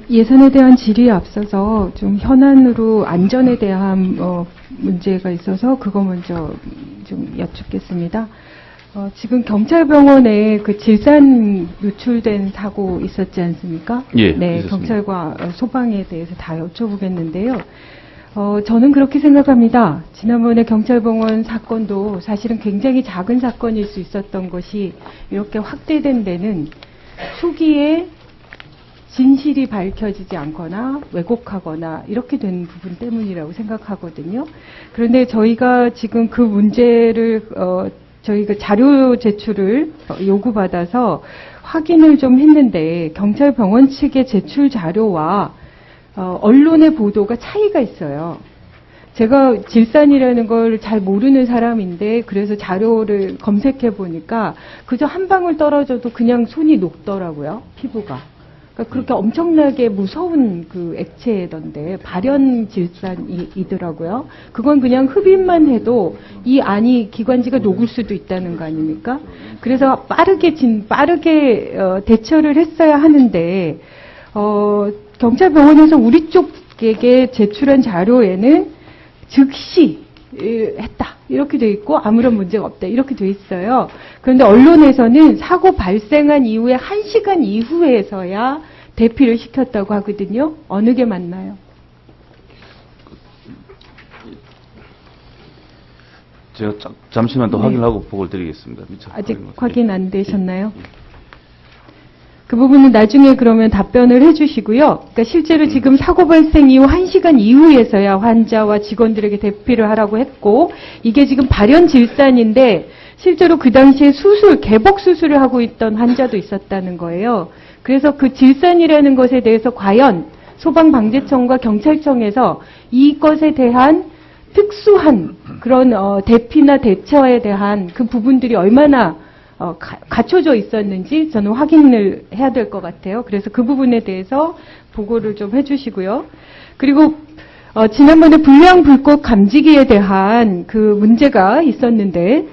예산에 대한 질의에 앞서서 좀 현안으로 안전에 대한 문제가 있어서 그거 먼저 좀 여쭙겠습니다. 지금 경찰병원에 그 질산 누출된 사고 있었지 않습니까? 예, 네, 있었습니다. 경찰과 소방에 대해서 다 여쭤보겠는데요. 저는 그렇게 생각합니다. 지난번에 경찰병원 사건도 사실은 굉장히 작은 사건일 수 있었던 것이 이렇게 확대된 데는 초기에 진실이 밝혀지지 않거나 왜곡하거나 이렇게 된 부분 때문이라고 생각하거든요. 그런데 저희가 지금 그 문제를 저희가 자료 제출을 요구받아서 확인을 좀 했는데 경찰병원 측의 제출 자료와 언론의 보도가 차이가 있어요. 제가 질산이라는 걸 잘 모르는 사람인데 그래서 자료를 검색해 보니까 그저 한 방울 떨어져도 그냥 손이 녹더라고요. 피부가. 그러니까 그렇게 엄청나게 무서운 그 액체던데 발연 질산이더라고요. 그건 그냥 흡입만 해도 이 안이 기관지가 녹을 수도 있다는 거 아닙니까? 그래서 빠르게 대처를 했어야 하는데 경찰병원에서 우리 쪽에게 제출한 자료에는 즉시 했다 이렇게 돼 있고 아무런 문제가 없다 이렇게 돼 있어요. 그런데 언론에서는 사고 발생한 이후에 1시간 이후에서야 대피를 시켰다고 하거든요. 어느 게 맞나요? 제가 잠시만 더 확인을 하고 보고를 드리겠습니다. 아직 확인 안 되셨나요? 그 부분은 나중에 그러면 답변을 해주시고요. 그러니까 실제로 지금 사고 발생 이후 1시간 이후에서야 환자와 직원들에게 대피를 하라고 했고 이게 지금 발연 질산인데 실제로 그 당시에 개복 수술을 하고 있던 환자도 있었다는 거예요. 그래서 그 질산이라는 것에 대해서 과연 소방방재청과 경찰청에서 이것에 대한 특수한 그런 대피나 대처에 대한 그 부분들이 얼마나 갖춰져 있었는지 저는 확인을 해야 될 것 같아요. 그래서 그 부분에 대해서 보고를 좀 해주시고요. 그리고 지난번에 불량 불꽃 감지기에 대한 그 문제가 있었는데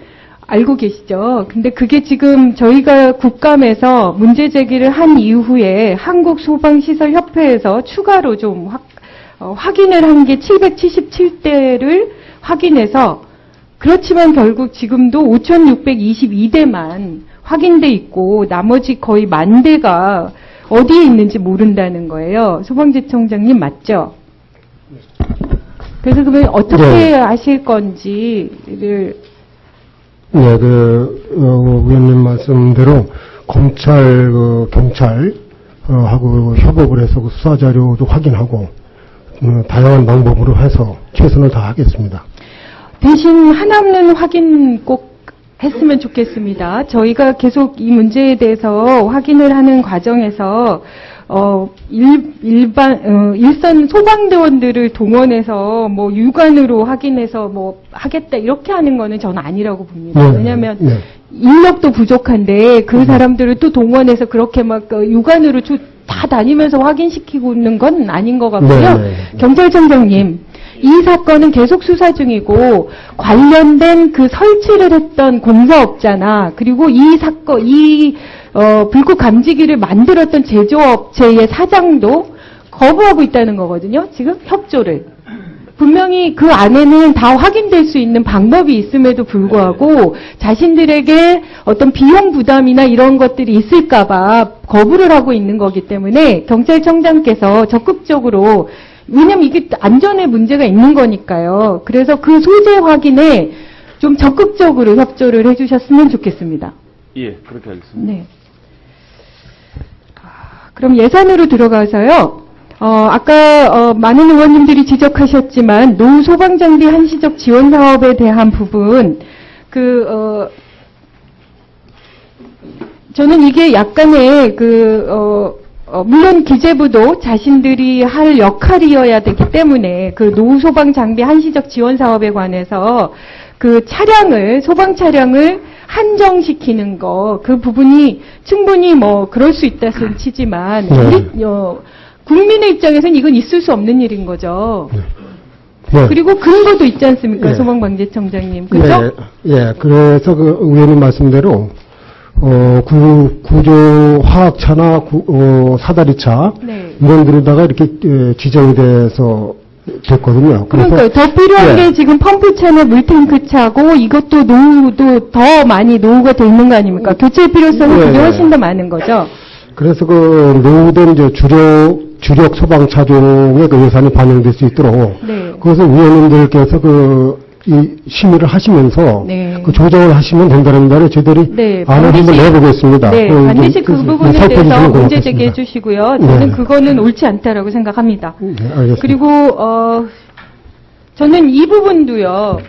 알고 계시죠? 근데 그게 지금 저희가 국감에서 문제 제기를 한 이후에 한국소방시설협회에서 추가로 좀 확인을 한 게 777대를 확인해서 그렇지만 결국 지금도 5,622대만 확인돼 있고 나머지 거의 10,000대가 어디에 있는지 모른다는 거예요. 소방지청장님 맞죠? 그래서 그러면 어떻게 하실 건지를 네, 의원님 말씀대로 검찰, 경찰하고 협업을 해서 그 수사 자료도 확인하고 다양한 방법으로 해서 최선을 다하겠습니다. 대신 하나는 확인 꼭 했으면 좋겠습니다. 저희가 계속 이 문제에 대해서 확인을 하는 과정에서 일선 소방대원들을 동원해서 뭐 육안으로 확인해서 뭐 하겠다 이렇게 하는 거는 저는 아니라고 봅니다. 왜냐하면 인력도 부족한데 그 사람들을 또 동원해서 그렇게 막 육안으로 다 다니면서 확인시키고 있는 건 아닌 것 같고요. 경찰청장님, 이 사건은 계속 수사 중이고 관련된 그 설치를 했던 공사업자나 그리고 이 사건, 불꽃 감지기를 만들었던 제조업체의 사장도 거부하고 있다는 거거든요. 지금 협조를. 분명히 그 안에는 다 확인될 수 있는 방법이 있음에도 불구하고 자신들에게 어떤 비용 부담이나 이런 것들이 있을까봐 거부를 하고 있는 거기 때문에 경찰청장께서 적극적으로 왜냐면 이게 안전에 문제가 있는 거니까요. 그래서 그 소재 확인에 좀 적극적으로 협조를 해주셨으면 좋겠습니다. 예, 그렇게 하겠습니다. 네. 그럼 예산으로 들어가서요. 아까 많은 의원님들이 지적하셨지만 노후 소방장비 한시적 지원 사업에 대한 부분 저는 이게 약간의 물론 기재부도 자신들이 할 역할이어야 되기 때문에 그 노후 소방 장비 한시적 지원 사업에 관해서 그 소방 차량을 한정시키는 거, 그 부분이 충분히 뭐 그럴 수 있다 손 치지만 국민의 입장에서는 이건 있을 수 없는 일인 거죠. 그리고 근거도 있지 않습니까, 소방방재청장님, 그렇죠? 그래서 그 의원님 말씀대로 구조 화학차나 사다리차 인원들에다가 이렇게 지정이 돼서 됐거든요. 그러니까 더 필요한 게 지금 펌프차나 물탱크차고 이것도 노후도 더 많이 노후가 돼 있는 거 아닙니까? 교체 필요성이 그게 훨씬 더 많은 거죠. 그래서 그 노후된 이제 주력 소방차종의 그 예산이 반영될 수 있도록 네. 그것을 위원님들께서 이 심의를 하시면서 네. 그 조정을 하시면 된다는 말에 저희들이 네, 안을 한번 내보겠습니다. 네, 반드시 그 부분에 대해서 문제 제기해 주시고요. 저는 네. 그거는 옳지 않다라고 생각합니다. 네, 알겠습니다. 그리고 저는 이 부분도요.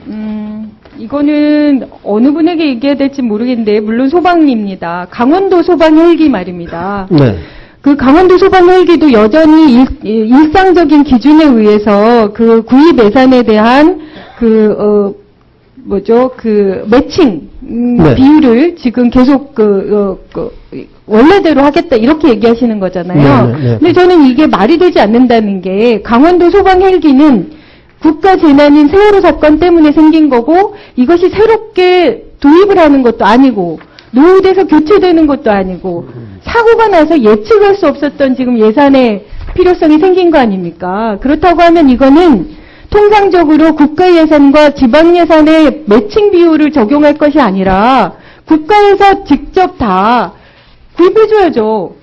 이거는 어느 분에게 얘기해야 될지 모르겠는데 물론 소방입니다. 강원도 소방 헬기 말입니다. 네. 그 강원도 소방 헬기도 여전히 일상적인 기준에 의해서 그 구입 예산에 대한 매칭 네. 비율을 지금 계속 원래대로 하겠다 이렇게 얘기하시는 거잖아요. 네, 네, 네. 근데 저는 이게 말이 되지 않는다는 게 강원도 소방 헬기는 국가 재난인 세월호 사건 때문에 생긴 거고 이것이 새롭게 도입을 하는 것도 아니고 노후돼서 교체되는 것도 아니고 사고가 나서 예측할 수 없었던 지금 예산의 필요성이 생긴 거 아닙니까? 그렇다고 하면 이거는 통상적으로 국가 예산과 지방 예산의 매칭 비율을 적용할 것이 아니라 국가에서 직접 다 구입해줘야죠.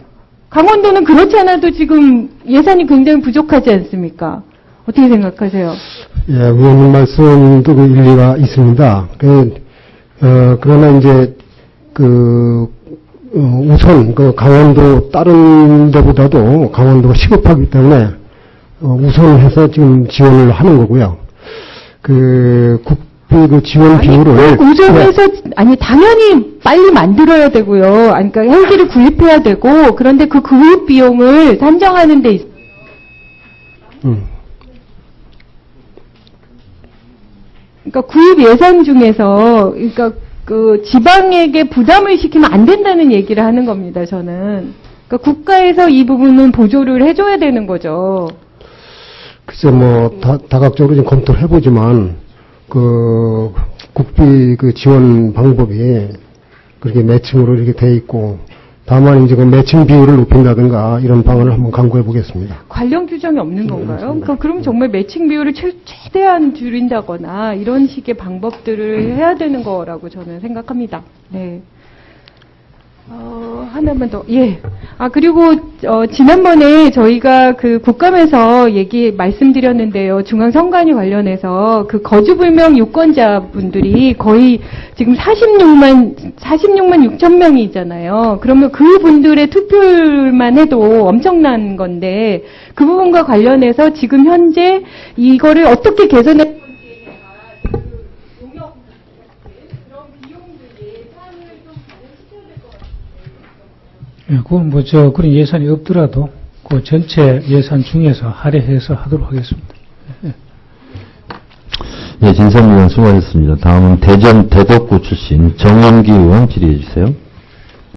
강원도는 그렇지 않아도 지금 예산이 굉장히 부족하지 않습니까? 어떻게 생각하세요? 예, 위원님 말씀도 그 일리가 있습니다. 그러나 이제 우선 강원도 다른 데보다도 강원도가 시급하기 때문에 우선해서 지금 지원을 하는 거고요. 국비 지원 비율을 우선해서 당연히 빨리 만들어야 되고요. 그러니까 헬기를 구입해야 되고 그런데 그 구입 비용을 산정하는 데 그러니까 구입 예산 중에서 그러니까 그 지방에게 부담을 시키면 안 된다는 얘기를 하는 겁니다. 저는 그러니까 국가에서 이 부분은 보조를 해줘야 되는 거죠. 글쎄 다각적으로 좀 검토를 해보지만 국비 지원 방법이 그렇게 매칭으로 이렇게 돼 있고 다만 이제 그 매칭 비율을 높인다든가 이런 방안을 한번 강구해 보겠습니다. 관련 규정이 없는 건가요? 그러니까 그럼 정말 매칭 비율을 최대한 줄인다거나 이런 식의 방법들을 해야 되는 거라고 저는 생각합니다. 네. 하나만 더. 예. 그리고 지난번에 저희가 그 국감에서 말씀드렸는데요. 중앙선관위 관련해서 그 거주불명 유권자분들이 거의 지금 46만 6천 명이잖아요. 그러면 그 분들의 투표율만 해도 엄청난 건데 그 부분과 관련해서 지금 현재 이거를 어떻게 개선해 그건 그런 예산이 없더라도 그 전체 예산 중에서 할애해서 하도록 하겠습니다. 예, 진성미 의원 수고하셨습니다. 다음은 대전 대덕구 출신 정원기 의원 질의해 주세요.